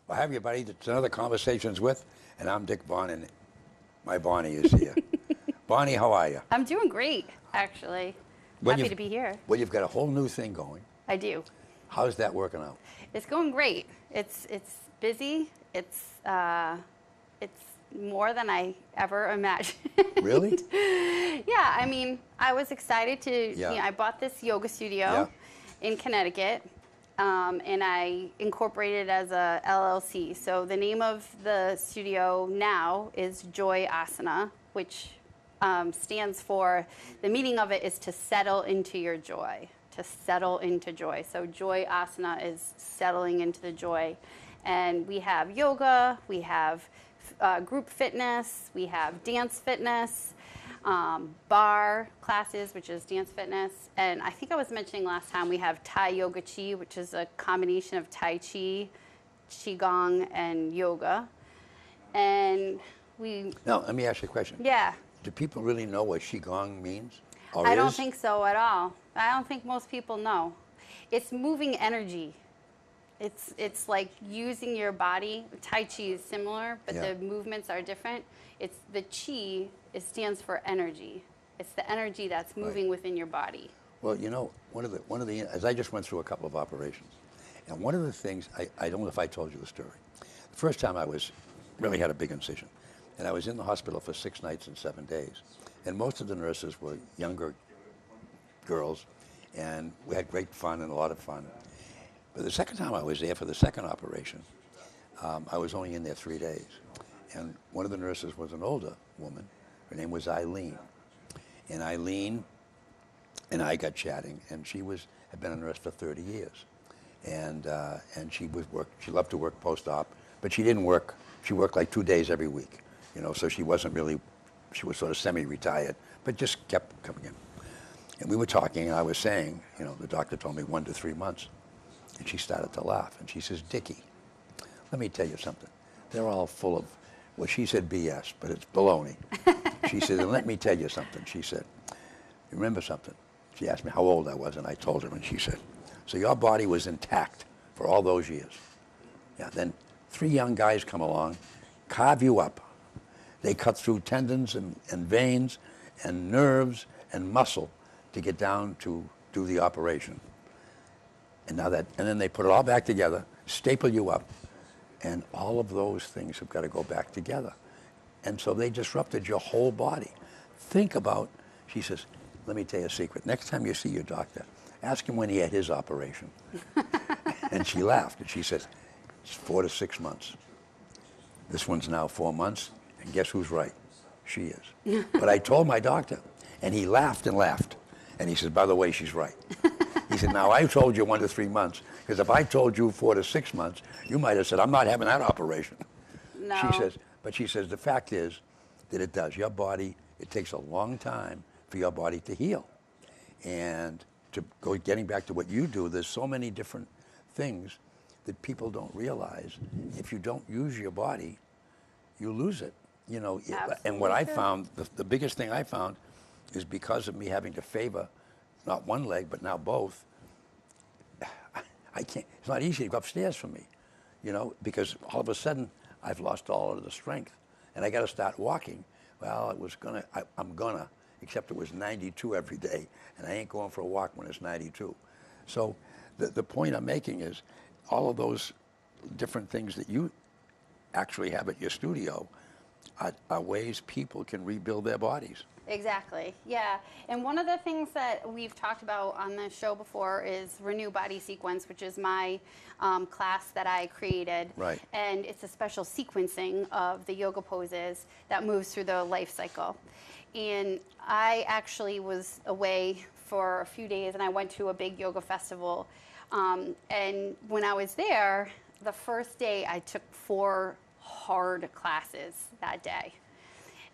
Well, have you, buddy? It's another Conversations with, and I'm Dick Vaughn, and my Bonnie is here. Bonnie, how are you? I'm doing great, actually. Well, Happy you've- to be here. Well, you've got a whole new thing going. I do. How's that working out? It's going great. It's busy. It's more than I ever imagined. Really? Yeah, I mean, I was excited to. Yeah. I bought this yoga studio in Connecticut, and I incorporated it as a LLC. So the name of the studio now is Joy Asana, which stands for, the meaning of it is to settle into your joy, to settle into joy. So Joy Asana is settling into the joy. And we have yoga, we have group fitness, we have dance fitness, bar classes, which is dance fitness. And I think I was mentioning last time we have Thai Yoga Chi, which is a combination of Tai Chi, Qigong, and yoga. And we... Now, let me ask you a question. Yeah. Do people really know what Qigong means? Or I don't is? think so at all. I don't think most people know. It's moving energy. It's like using your body. Tai Chi is similar, but the movements are different. It's the Chi, it stands for energy. It's the energy that's moving within your body. Well, you know, one of the as I just went through a couple of operations, and one of the things, I don't know if I told you the story. The first time I really had a big incision, and I was in the hospital for 6 nights and 7 days, and most of the nurses were younger girls, and we had great fun and a lot of fun. But the second time I was there for the second operation, I was only in there 3 days, and one of the nurses was an older woman. Her name was Eileen, and Eileen and I got chatting, and she had been a nurse for 30 years, and she loved to work post-op, but she didn't work. She worked like 2 days every week, you know. So she was sort of semi-retired, but just kept coming in. And we were talking, and I was saying, you know, the doctor told me 1 to 3 months, and she started to laugh, and she says, "Dickie, let me tell you something. They're all full of," well, she said BS, but it's baloney. She said, "And let me tell you something." She said, "You remember something?" She asked me how old I was, and I told her, and she said, "So your body was intact for all those years. Yeah, then 3 young guys come along, carve you up. They cut through tendons and veins and nerves and muscle to get down to do the operation. And then they put it all back together, staple you up, and all of those things have got to go back together. And so they disrupted your whole body. Think about," she says, "let me tell you a secret. Next time you see your doctor, ask him when he had his operation." And she laughed, and she says, "It's 4 to 6 months. This one's now 4 months, and guess who's right? She is." But I told my doctor, and he laughed and laughed. And he said, "By the way, she's right." He said, "Now, I told you 1 to 3 months, because if I told you 4 to 6 months, you might have said, 'I'm not having that operation.'" No. She says, the fact is that it does. Your body, it takes a long time for your body to heal. And getting back to what you do, there's so many different things that people don't realize. If you don't use your body, you lose it. You know, and what I found, the biggest thing I found is because of me having to favor not one leg, but now both, I can't, it's not easy to go upstairs for me, you know, because all of a sudden I've lost all of the strength and I got to start walking. Well, I'm gonna, except it was 92 every day, and I ain't going for a walk when it's 92. So the point I'm making is all of those different things that you actually have at your studio are ways people can rebuild their bodies. Exactly. Yeah. And one of the things that we've talked about on the show before is Renew Body Sequence, which is my class that I created. Right. And it's a special sequencing of the yoga poses that moves through the life cycle. And I actually was away for a few days, and I went to a big yoga festival. And when I was there, the first day I took 4 hard classes that day.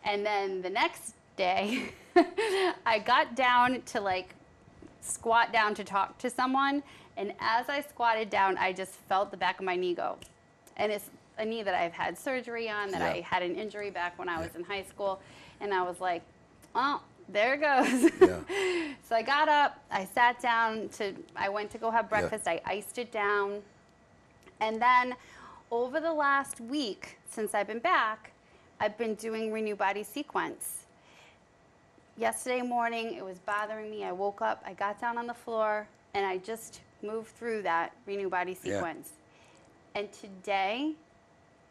And then the next day, I got down to like squat down to talk to someone, and as I squatted down, I just felt the back of my knee go. And it's a knee that I've had surgery on, that I had an injury back when I was in high school, and I was like, well, there it goes. So I got up, I sat down I went to go have breakfast, I iced it down, and then Over the last week, since I've been back, I've been doing Renew Body Sequence. Yesterday morning, it was bothering me. I woke up, I got down on the floor, and I just moved through that Renew Body Sequence. And today,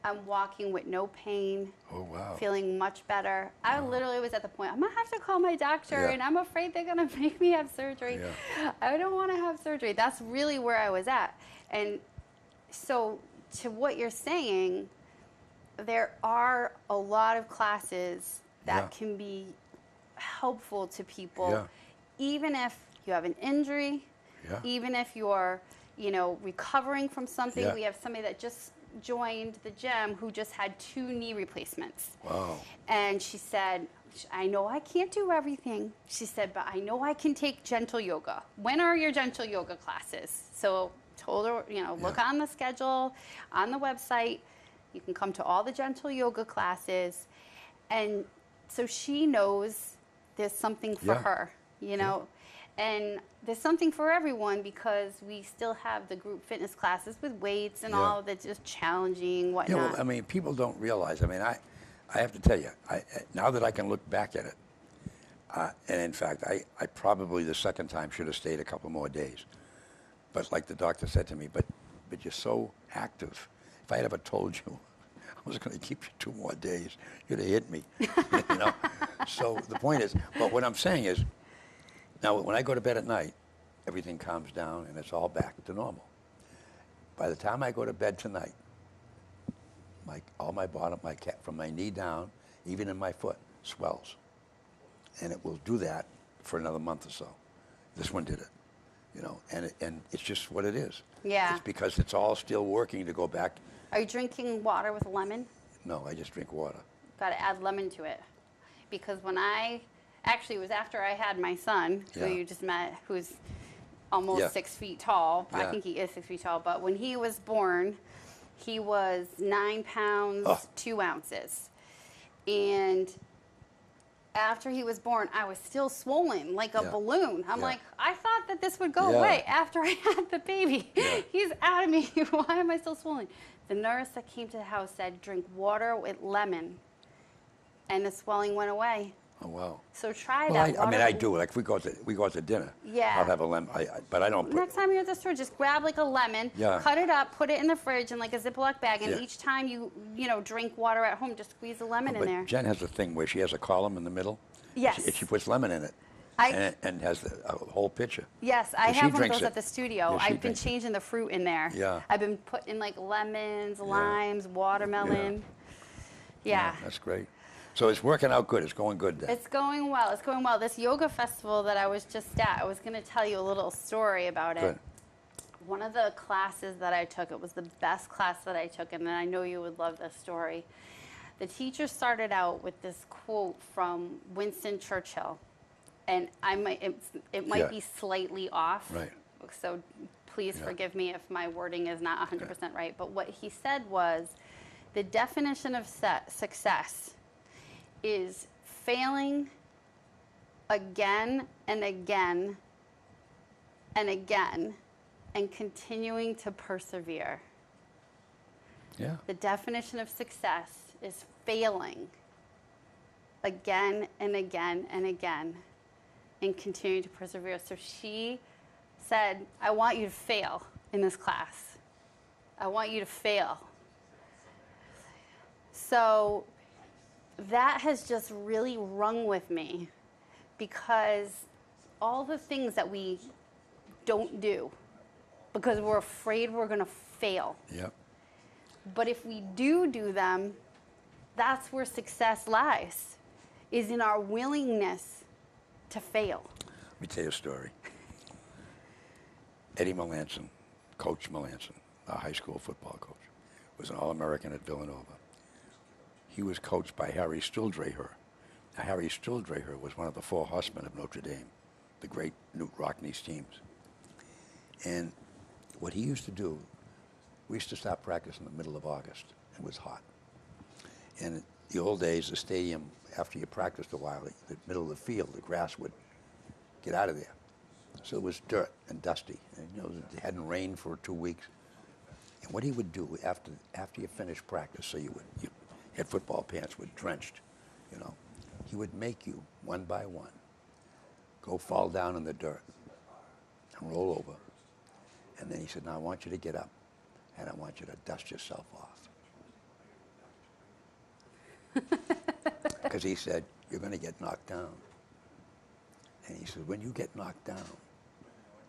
I'm walking with no pain. Oh, wow. Feeling much better. I literally was at the point, I'm gonna have to call my doctor, Yeah. and I'm afraid they're gonna make me have surgery. Yeah. I don't wanna have surgery. That's really where I was at. And so, to what you're saying, there are a lot of classes that Yeah. can be helpful to people, Yeah. even if you have an injury, Yeah. even if you're, recovering from something. Yeah. We have somebody that just joined the gym who just had 2 knee replacements. Wow. And she said, I know I can't do everything. She said, but I know I can take gentle yoga. When are your gentle yoga classes? So told her, look on the schedule, on the website. You can come to all the gentle yoga classes. And so she knows there's something for Yeah. her, And there's something for everyone because we still have the group fitness classes with weights and Yeah. all that's just challenging, Yeah, whatnot. well, I mean, people don't realize. I mean, I have to tell you, now that I can look back at it, and in fact, I probably the second time should have stayed a couple more days. But like the doctor said to me, but you're so active. If I had ever told you I was going to keep you 2 more days, you'd have hit me. So the point is, but what I'm saying is, now when I go to bed at night, everything calms down and it's all back to normal. By the time I go to bed tonight, all my bottom, from my knee down, even in my foot, swells. And it will do that for another month or so. This one did it, and it's just what it is. Yeah. It's because it's all still working to go back. Are you drinking water with lemon? No, I just drink water. Got to add lemon to it. Because it was after I had my son, who Yeah. you just met, who's almost Yeah. 6 feet tall. I Yeah. think he is 6 feet tall. But when he was born, he was 9 pounds, Oh. 2 ounces. And after he was born, I was still swollen like a Yeah. balloon. I'm Yeah. like, I thought that this would go Yeah. away after I had the baby. Yeah. He's out of me. Why am I still swollen? The nurse that came to the house said, drink water with lemon. And the swelling went away. Oh, wow. So try Well, that. I mean, water- I do. Like, if we go to dinner, Yeah. I'll have a lemon. But I don't put. Next time you're at the store, just grab like a lemon, Yeah. cut it up, put it in the fridge in like a Ziploc bag, and Yeah. each time you drink water at home, just squeeze a lemon in But there. Jen has a thing where she has a column in the middle. Yes. She puts lemon in it. And has a whole pitcher. Yes, I And she have one of drinks those it. at the studio. Yeah, she I've been drinks it. changing the fruit in there. Yeah. I've been putting like lemons, limes, watermelon. Yeah. That's great. So it's working out good. It's going good then. It's going well. It's going well. This yoga festival that I was just at, I was going to tell you a little story about it. Good. One of the classes that I took, it was the best class that I took, and I know you would love this story. The teacher started out with this quote from Winston Churchill, and it might Yeah. be slightly off. Right. So please Yeah. forgive me if my wording is not 100% right. But what he said was, the definition of success is failing again and again and again and continuing to persevere. Yeah. The definition of success is failing again and again and again and continuing to persevere. So she said, I want you to fail in this class. I want you to fail. So that has just really rung with me because all the things that we don't do because we're afraid we're going to fail. Yep. But if we do them, that's where success lies, is in our willingness to fail. Let me tell you a story. Eddie Melanson, Coach Melanson, our high school football coach, was an All-American at Villanova. He was coached by Harry Stildreher. Now, Harry Stildreher was one of the 4 horsemen of Notre Dame, the great Newt Rockne's teams. And what he used to do, we used to stop practice in the middle of August. It was hot. And in the old days, the stadium, after you practiced a while, the middle of the field, the grass would get out of there. So it was dirt and dusty. And, it hadn't rained for 2 weeks. And what he would do after you finished practice, so you had football pants were drenched, you know, he would make you one by one go fall down in the dirt and roll over. And then he said, now I want you to get up and I want you to dust yourself off. Because he said, you're going to get knocked down. And he said, when you get knocked down,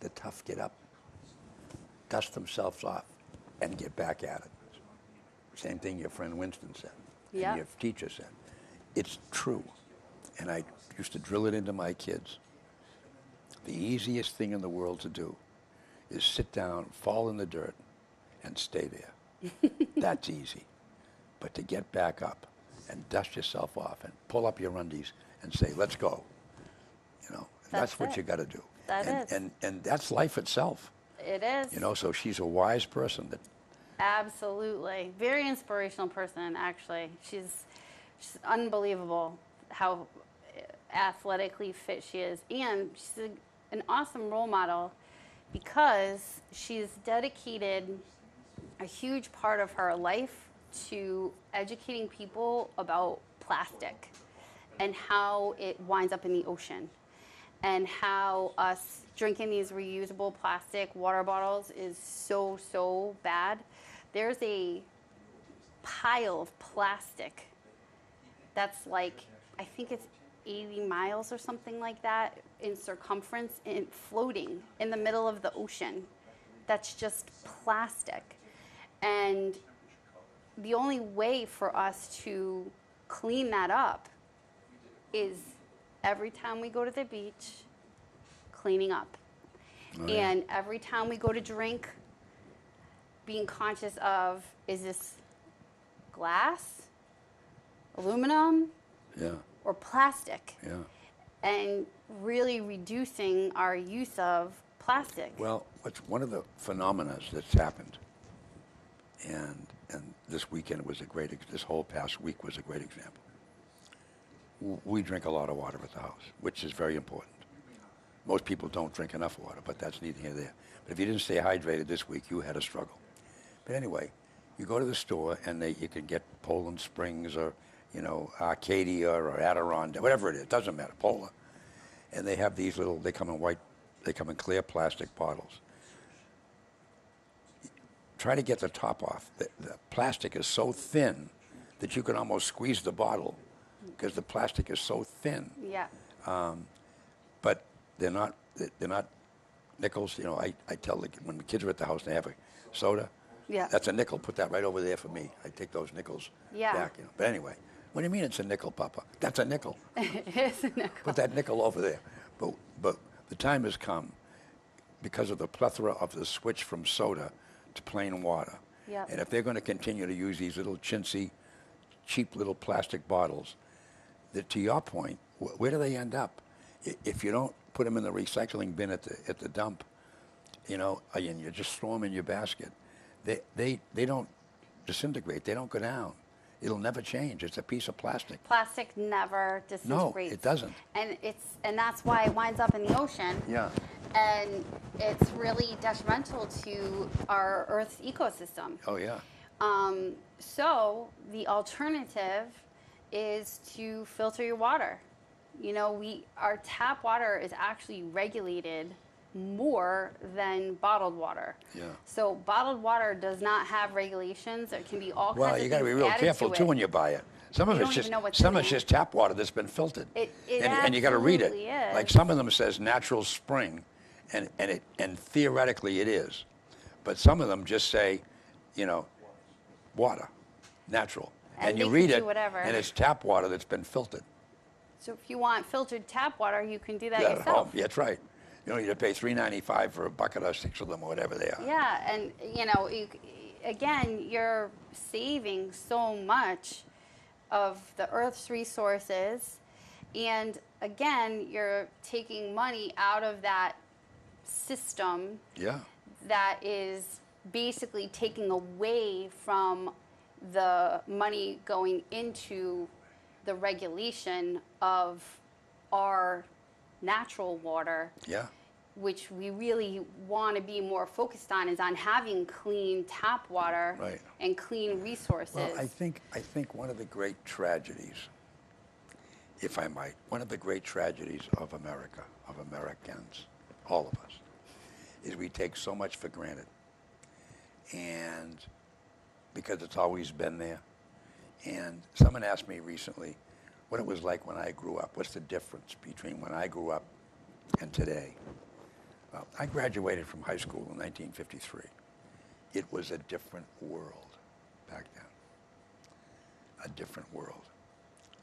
the tough get up, dust themselves off, and get back at it. Same thing your friend Winston said, Yeah. and your teacher said. It's true. And I used to drill it into my kids. The easiest thing in the world to do is sit down, fall in the dirt, and stay there. That's easy. But to get back up and dust yourself off and pull up your undies and say, let's go, you know, that's what it. you got to do. That is. And that's life itself. It is. You know, so she's a wise person that. Absolutely. Very inspirational person, actually. She's unbelievable how athletically fit she is. And she's an awesome role model because she's dedicated a huge part of her life to educating people about plastic and how it winds up in the ocean and how us drinking these reusable plastic water bottles is so, so bad. There's a pile of plastic that's like, I think it's 80 miles or something like that in circumference and floating in the middle of the ocean. That's just plastic. And the only way for us to clean that up is every time we go to the beach, cleaning up. Oh, yeah. And every time we go to drink, being conscious of, is this glass, aluminum, Yeah, or plastic? yeah. And really reducing our use of plastic. Well, what's one of the phenomena that's happened, and this weekend was this whole past week was a great example. We drink a lot of water at the house, which is very important. Most people don't drink enough water, but that's neither here nor there. But if you didn't stay hydrated this week, you had a struggle. But anyway, you go to the store and you can get Poland Springs or, you know, Arcadia or Adirondack, whatever it is, doesn't matter, Polar. And they have these they come in clear plastic bottles. Try to get the top off. The plastic is so thin that you can almost squeeze the bottle because the plastic is so thin. Yeah. But they're not nickels. You know, I tell when the kids are at the house and they have a soda, Yeah. that's a nickel. Put that right over there for me. I take those nickels Yeah. back. You know. But anyway, what do you mean it's a nickel, Papa? That's a nickel. It is a nickel. Put that nickel over there. But the time has come because of the plethora of the switch from soda to plain water. Yep. And if they're going to continue to use these little chintzy, cheap little plastic bottles, that to your point, where do they end up? If you don't put them in the recycling bin at the dump, you know, and you just throw them in your basket, they don't disintegrate. They don't go down. It'll never change. It's a piece of plastic. Plastic never disintegrates. No, it doesn't. And that's why it winds up in the ocean. Yeah. And it's really detrimental to our Earth's ecosystem. Oh, yeah. So the alternative is to filter your water. You know, our tap water is actually regulated more than bottled water. Yeah. So bottled water does not have regulations. There can be all kinds of Well, things you got to be real added careful to too it. when you buy it. Some of You it's don't just even know what's some in of it's it. just tap water that's been filtered. It and you got to read it. absolutely is. Like some of them says natural spring, and theoretically it is, but some of them just say, you know, water, natural, And you they read can it, do whatever. and it's tap water that's been filtered. So if you want filtered tap water, you can do that Yeah, at yourself. home. Yeah, that's right. You don't need to pay $3.95 for a bucket or 6 of them or whatever they are. Yeah, and you know, again, you're saving so much of the Earth's resources, and again, you're taking money out of that system Yeah. that is basically taking away from the money going into the regulation of our natural water. Yeah. which we really want to be more focused on, is on having clean tap water Right. and clean resources. Well, I think one of the great tragedies, if I might, one of the great tragedies of America, of Americans, all of us, is we take so much for granted. And because it's always been there. And someone asked me recently what it was like when I grew up. What's the difference between when I grew up and today? Well, I graduated from high school in 1953. It was a different world back then. A different world.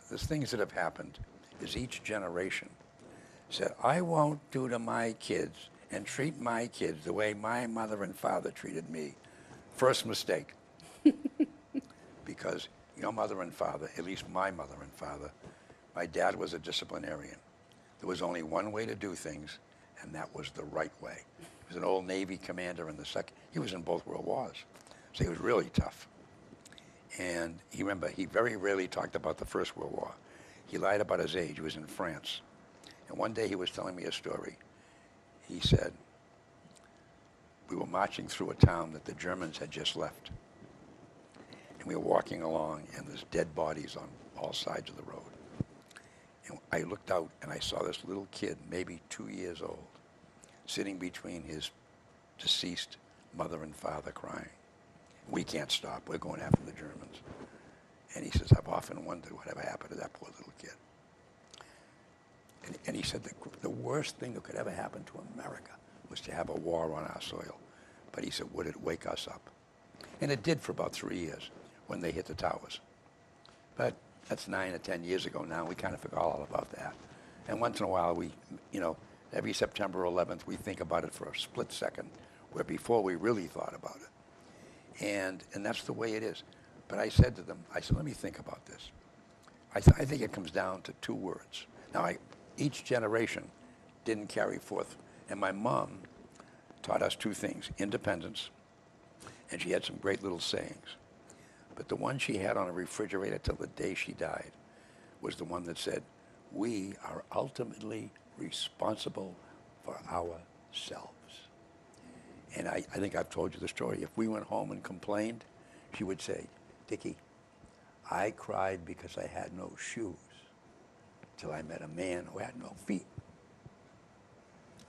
The things that have happened is each generation said, I won't do to my kids and treat my kids the way my mother and father treated me. First mistake. Because your mother and father, at least my mother and father, my dad was a disciplinarian. There was only one way to do things, and that was the right way. He was an old Navy commander in the second. He was in both World Wars, so he was really tough. And he very rarely talked about the First World War. He lied about his age. He was in France. And one day he was telling me a story. He said, we were marching through a town that the Germans had just left. And we were walking along, and there's dead bodies on all sides of the road. And I looked out, and I saw this little kid, maybe 2 years old, sitting between his deceased mother and father crying. We can't stop. We're going after the Germans. And he says, I've often wondered whatever happened to that poor little kid. And he said the worst thing that could ever happen to America was to have a war on our soil. But he said, would it wake us up? And it did for about 3 years when they hit the towers. But that's 9 or 10 years ago now. We kind of forgot all about that. And once in a while, we, every September 11th, we think about it for a split second, where before we really thought about it. And that's the way it is. But I said to them, let me think about this. I think it comes down to 2 words. Now, each generation didn't carry forth. And my mom taught us 2 things, independence, and she had some great little sayings. But the one she had on a refrigerator till the day she died was the one that said, we are ultimately responsible for ourselves. And I think I've told you the story. If we went home and complained, she would say, Dickie, I cried because I had no shoes till I met a man who had no feet.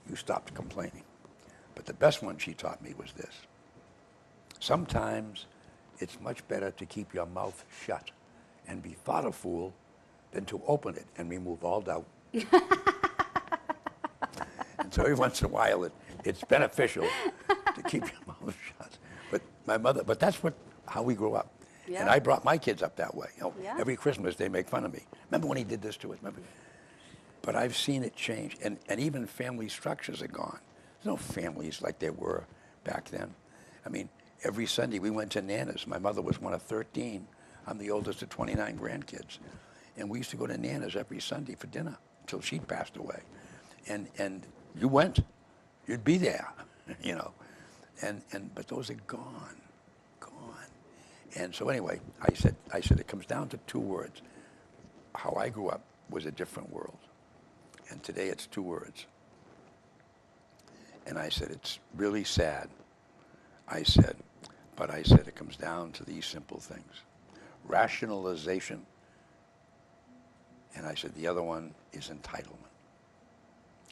You stopped complaining. But the best one she taught me was this. Sometimes it's much better to keep your mouth shut and be thought a fool than to open it and remove all doubt. And so every once in a while it's beneficial to keep your mouth shut. But that's how we grew up. Yeah. And I brought my kids up that way. Yeah. Every Christmas they make fun of me. Remember when he did this to us? Remember? But I've seen it change, and even family structures are gone. There's no families like there were back then. I mean, every Sunday we went to Nana's. My mother was one of 13. I'm the oldest of 29 grandkids. And we used to go to Nana's every Sunday for dinner until she passed away. And you went. You'd be there, But those are gone. And so anyway, I said it comes down to 2 words. How I grew up was a different world. And today it's 2 words. And I said, it's really sad. But I said it comes down to these simple things. Rationalization. And I said the other one is entitlement.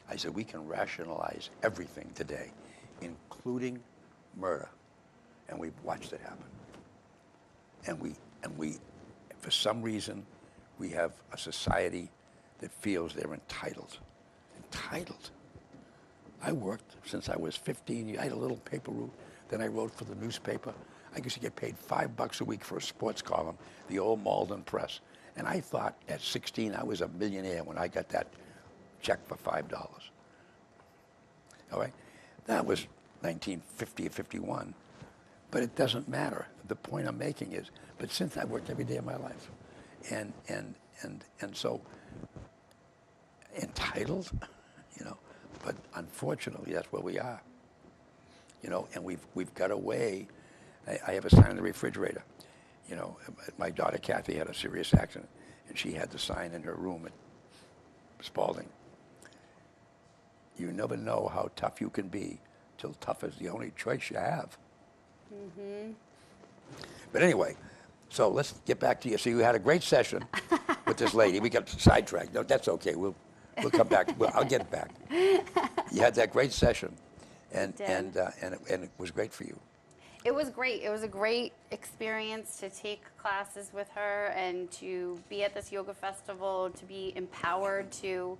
I said we can rationalize everything today, including murder. And we've watched it happen. And we, for some reason, we have a society that feels they're entitled. Entitled. I worked since I was 15. I had a little paper route. Then I wrote for the newspaper. I used to get paid $5 a week for a sports column, the old Malden Press. And I thought at 16 I was a millionaire when I got that check for $5. All right? That was 1950 or 51. But it doesn't matter. The point I'm making is, but since I worked every day of my life, and so entitled, but unfortunately that's where we are, and we've got away. I have a sign in the refrigerator. My daughter Kathy had a serious accident, and she had the sign in her room at Spalding. you never know how tough you can be till tough is the only choice you have. But anyway, so let's get back to you. So you had a great session with this lady. We got sidetracked. No, that's okay. We'll come back. I'll get back. You had that great session, and it was great for you. It was great. It was a great experience to take classes with her and to be at this yoga festival, to be empowered to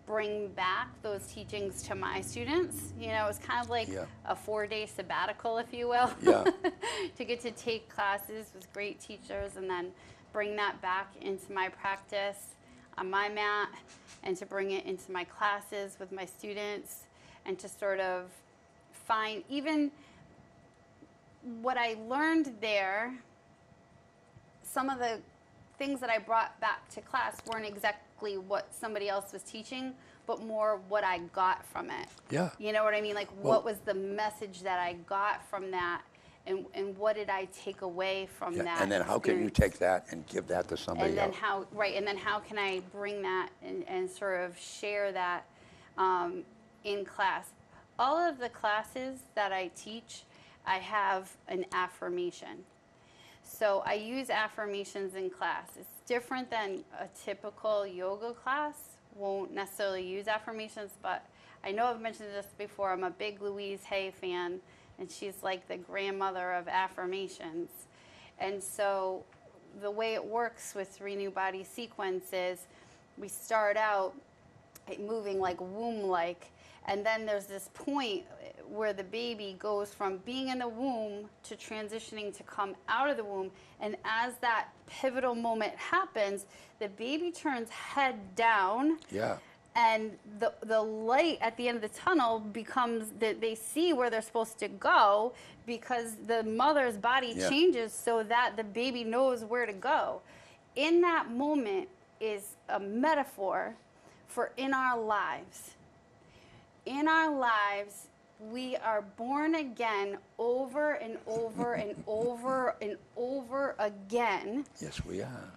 bring back those teachings to my students. You know, it was kind of like a 4-day sabbatical, if you will, to get to take classes with great teachers and then bring that back into my practice on my mat and to bring it into my classes with my students and to sort of find even what I learned there. Some of the things that I brought back to class weren't exactly what somebody else was teaching, but more what I got from it. Yeah. You know what I mean? Like, what was the message that I got from that, and what did I take away from that? And then how can you take that and give that to somebody else? And then how can I bring that and sort of share that in class? All of the classes that I teach, I have an affirmation. So I use affirmations in class. It's different than a typical yoga class. Won't necessarily use affirmations, but I know I've mentioned this before. I'm a big Louise Hay fan, and she's like the grandmother of affirmations. And so the way it works with Renew Body Sequence is we start out moving like womb-like, and then there's this point where the baby goes from being in the womb to transitioning to come out of the womb. And as that pivotal moment happens, the baby turns head down. Yeah. And the light at the end of the tunnel becomes that they see where they're supposed to go because the mother's body changes so that the baby knows where to go. In that moment is a metaphor for in our lives. In our lives, we are born again over and over and over and over again. Yes, we are.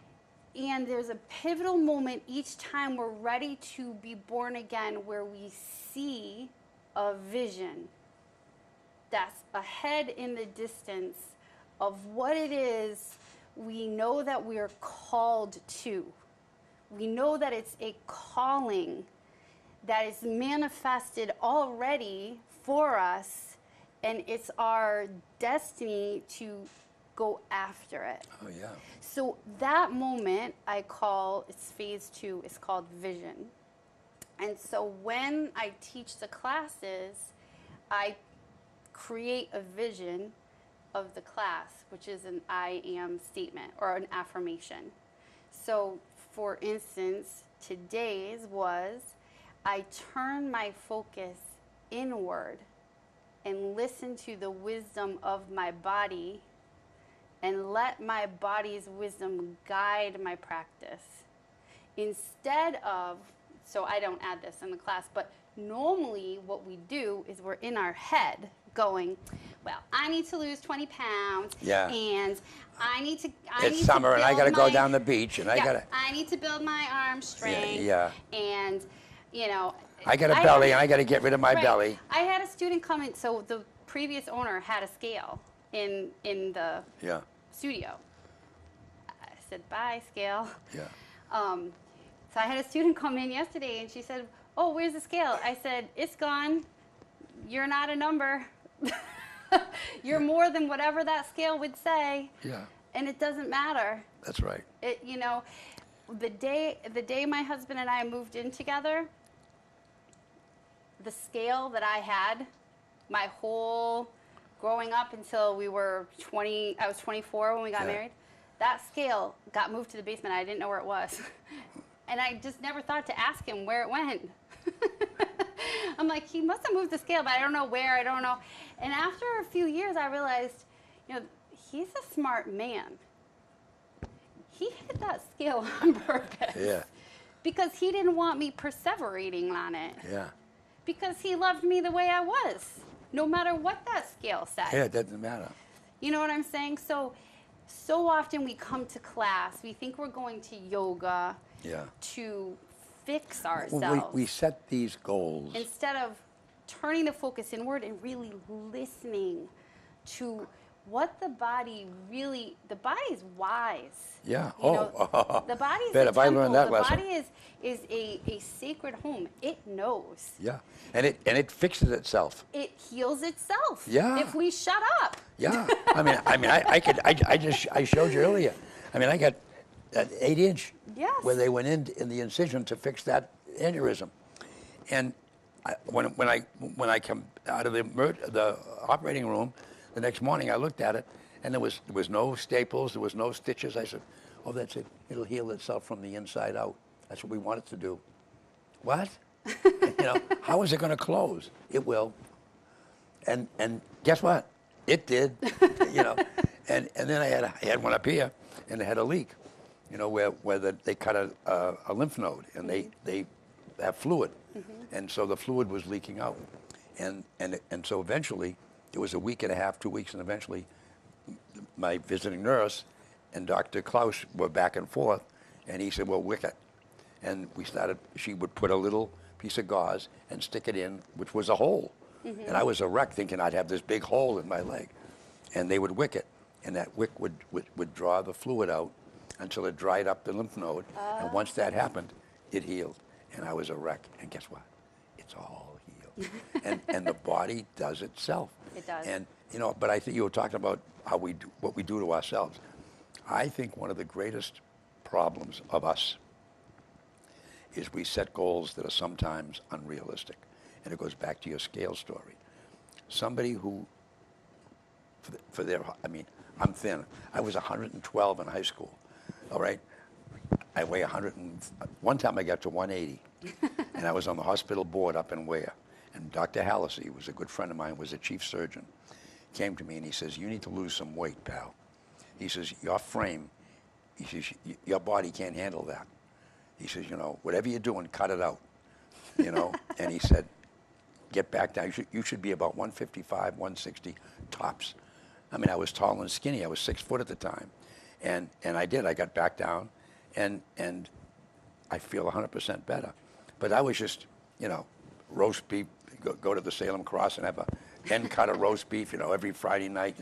And there's a pivotal moment each time we're ready to be born again where we see a vision that's ahead in the distance of what it is we know that we are called to. We know that it's a calling that is manifested already for us, and it's our destiny to go after it. Oh, yeah. So that moment it's phase 2, it's called vision. And so when I teach the classes, I create a vision of the class, which is an I am statement or an affirmation. So for instance, today's was, I turn my focus inward and listen to the wisdom of my body and let my body's wisdom guide my practice. Instead of, so I don't add this in the class, but normally what we do is we're in our head going, well, I need to lose 20 pounds, and I need to it's summer, and I got to go down the beach, and I need to build my arm strength, and you know, I got a belly, and I got to get rid of my belly. I had a student come in, so the previous owner had a scale in the studio. I said, bye, scale. Yeah. So I had a student come in yesterday, and she said, oh, where's the scale? I said, it's gone. You're not a number. You're more than whatever that scale would say. Yeah. And it doesn't matter. That's right. It, you know, the day my husband and I moved in together, the scale that I had, my whole growing up until we were 20, I was 24 when we got married, that scale got moved to the basement. I didn't know where it was. And I just never thought to ask him where it went. I'm like, he must have moved the scale, but I don't know where, I don't know. And after a few years, I realized, you know, he's a smart man. He hit that scale on purpose. Yeah. Because he didn't want me perseverating on it. Yeah. Because he loved me the way I was, no matter what that scale said. Yeah, it doesn't matter. You know what I'm saying? So often we come to class, we think we're going to yoga to fix Well, ourselves. we set these goals. Instead of turning the focus inward and really listening to what the body really, the body's wise. Yeah. You know, the body's Bet a if I temple. learned that the lesson. body is a sacred home. It knows. Yeah, and it fixes itself. It heals itself. Yeah. If we shut up. Yeah, I showed you earlier. I mean, I got an 8-inch Yes. where they went in the incision to fix that aneurysm, and when I come out of the operating room the next morning, I looked at it, and there was no staples, there was no stitches. I said, "Oh, that's it. It'll heal itself from the inside out. That's what we want it to do." What? How is it going to close? It will. And guess what? It did. And then I had one up here, and it had a leak. Where they cut a lymph node, and they have fluid, and so the fluid was leaking out, and so eventually it was a week and a half, 2 weeks, and eventually my visiting nurse and Dr. Klaus were back and forth, and he said, "Well, wick it," and we started. She would put a little piece of gauze and stick it in, which was a hole, and I was a wreck thinking I'd have this big hole in my leg, and they would wick it, and that wick would draw the fluid out until it dried up the lymph node, and once that happened, it healed, and I was a wreck. And guess what? It's all healed, and the body does itself. It does. And but I think you were talking about how we do what we do to ourselves. I think one of the greatest problems of us is we set goals that are sometimes unrealistic, and it goes back to your scale story. Somebody who, I'm thin. I was 112 in high school. All right, I weigh 100. One time I got to 180, and I was on the hospital board up in Ware. And Dr. Hallisey, who was a good friend of mine, was a chief surgeon, came to me and he says, "You need to lose some weight, pal." He says, "Your frame," he says, "your body can't handle that." He says, "Whatever you're doing, cut it out." And he said, "Get back down. You should be about 155, 160 tops." I mean, I was tall and skinny. I was 6 foot at the time. And I did. I got back down, and I feel 100% better. But I was just, roast beef, go to the Salem Cross and have a end cut of roast beef, every Friday night,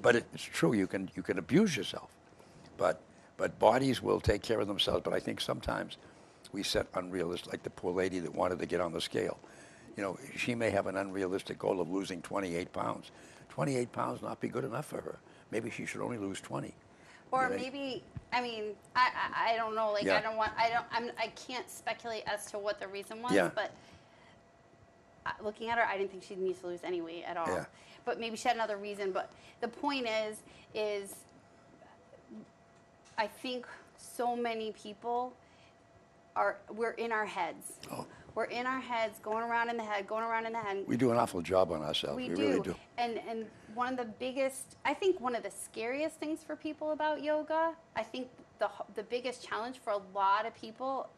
But it's true. You can abuse yourself, but bodies will take care of themselves. But I think sometimes we set unrealistic, like the poor lady that wanted to get on the scale. She may have an unrealistic goal of losing 28 pounds. 28 pounds not be good enough for her. Maybe she should only lose 20. Or maybe, I don't know. Like, Yeah. I can't speculate as to what the reason was. Yeah. But looking at her, I didn't think she needed to lose any weight at all. Yeah. But maybe she had another reason. But the point is, I think so many people we're in our heads. Oh. We're in our heads, going around in the head. We do an awful job on ourselves. We really do. And one of the biggest, I think one of the scariest things for people about yoga, I think the biggest challenge for a lot of people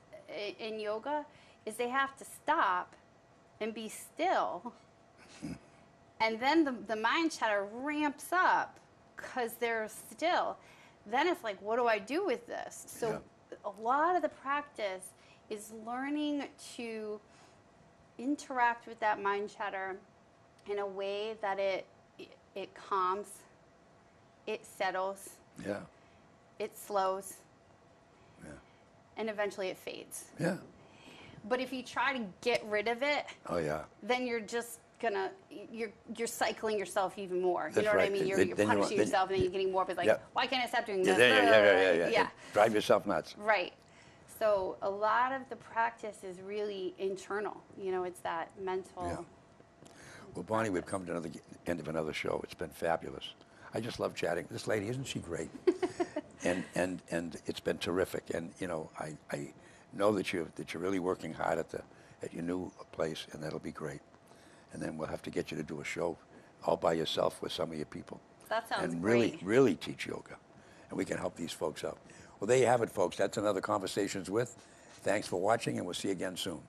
in yoga is they have to stop and be still. And then the mind chatter ramps up because they're still. Then it's like, what do I do with this? So a lot of the practice is learning to interact with that mind chatter in a way that it calms, it settles, Yeah. it slows, Yeah. and eventually it fades. Yeah. But if you try to get rid of it, Oh yeah. then you're just you're cycling yourself even more. You That's know what I right. mean? You're Then you punishing want- then- yourself, and then you're getting more. But it's like, Yeah. why can't I stop doing Yeah. this? Yeah. Drive yourself nuts. Right. So a lot of the practice is really internal. It's that mental. Yeah. Well, Bonnie, we've come to the end of another show. It's been fabulous. I just love chatting. This lady, isn't she great? and it's been terrific. And I know that you're really working hard at your new place, and that'll be great. And then we'll have to get you to do a show all by yourself with some of your people. That sounds and great. really teach yoga, and we can help these folks out. Well, there you have it, folks. That's another Conversations With. Thanks for watching, and we'll see you again soon.